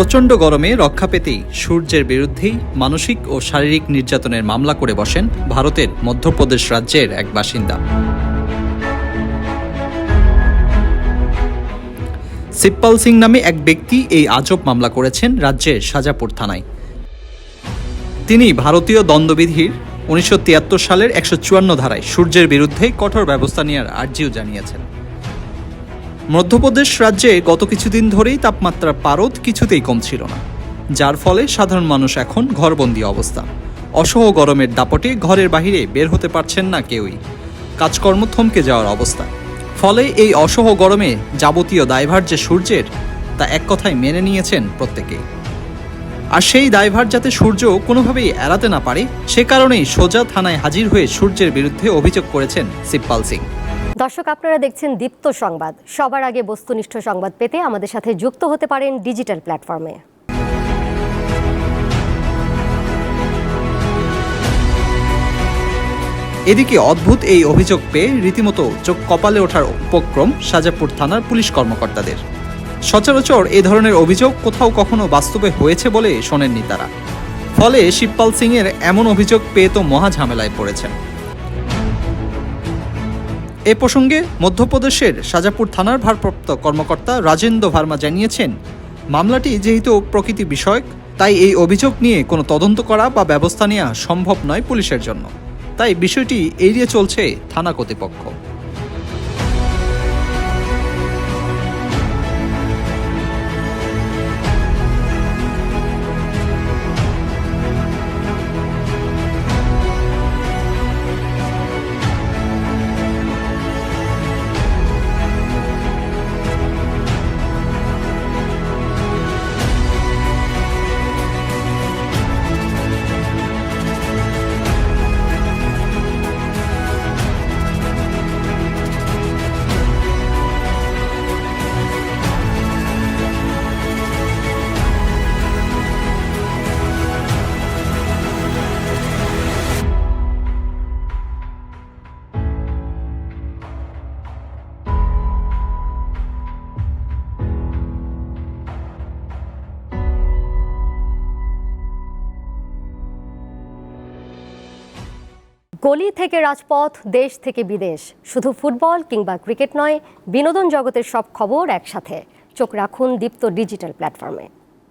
প্রচণ্ড গরমে রক্ষা পেতেই সূর্যের বিরুদ্ধেই মানসিক ও শারীরিক নির্যাতনের মামলা করে বসেন ভারতের মধ্যপ্রদেশ রাজ্যের এক বাসিন্দা। শিবপাল সিং নামে এক ব্যক্তি এই আজব মামলা করেছেন রাজ্যের শাজাপুর থানায়। তিনি ভারতীয় দণ্ডবিধির 1973 সালের 154 ধারায় সূর্যের বিরুদ্ধে কঠোর ব্যবস্থা নেওয়ার আর্জিও জানিয়েছেন। মধ্যপ্রদেশ রাজ্যে গত কিছুদিন ধরেই তাপমাত্রার পারদ কিছুতেই কমছিল না, যার ফলে সাধারণ মানুষ এখন ঘরবন্দি অবস্থা। অসহ্য গরমের দাপটে ঘরের বাইরে বের হতে পারছেন না কেউই, কাজকর্ম থমকে যাওয়ার অবস্থা। ফলে এই অসহ্য গরমে যাবতীয় দায়ভার যে সূর্যের, তা এক কথায় মেনে নিয়েছেন প্রত্যেকেই। আর সেই দায়ভার যাতে সূর্য কোনোভাবেই এড়াতে না পারে, সে কারণেই সোজা থানায় হাজির হয়ে সূর্যের বিরুদ্ধে অভিযোগ করেছেন শিবপাল সিং। দর্শক, আপনারা দেখছেন দীপ্ত সংবাদ। সবার আগে বস্তুনিষ্ঠ সংবাদ পেতে আমাদের সাথে যুক্ত হতে পারেন ডিজিটাল প্ল্যাটফর্মে। এদিকে অদ্ভুত এই অভিযোগ পেয়ে রীতিমতো চোখ কপালে ওঠার উপক্রম শাজাপুর থানার পুলিশ কর্মকর্তাদের। সচরাচর এ ধরনের অভিযোগ কোথাও কখনো বাস্তবে হয়েছে বলে শোনেননি তারা। ফলে শিবপাল সিং এর এমন অভিযোগ পেয়ে তো মহা ঝামেলায় পড়েছেন। এ প্রসঙ্গে মধ্যপ্রদেশের শাজাপুর থানার ভারপ্রাপ্ত কর্মকর্তা রাজেন্দ্র ভার্মা জানিয়েছেন, মামলাটি যেহেতু প্রকৃতি বিষয়ক, তাই এই অভিযোগ নিয়ে কোনো তদন্ত করা বা ব্যবস্থা নেওয়া সম্ভব নয় পুলিশের জন্য। তাই বিষয়টি এড়িয়ে চলছে থানা কর্তৃপক্ষ। গলি থেকে রাজপথ, দেশ থেকে বিদেশ, শুধু ফুটবল কিংবা ক্রিকেট নয়, বিনোদন জগতের সব খবর একসাথে। চোখ রাখুন দীপ্ত ডিজিটাল প্ল্যাটফর্মে।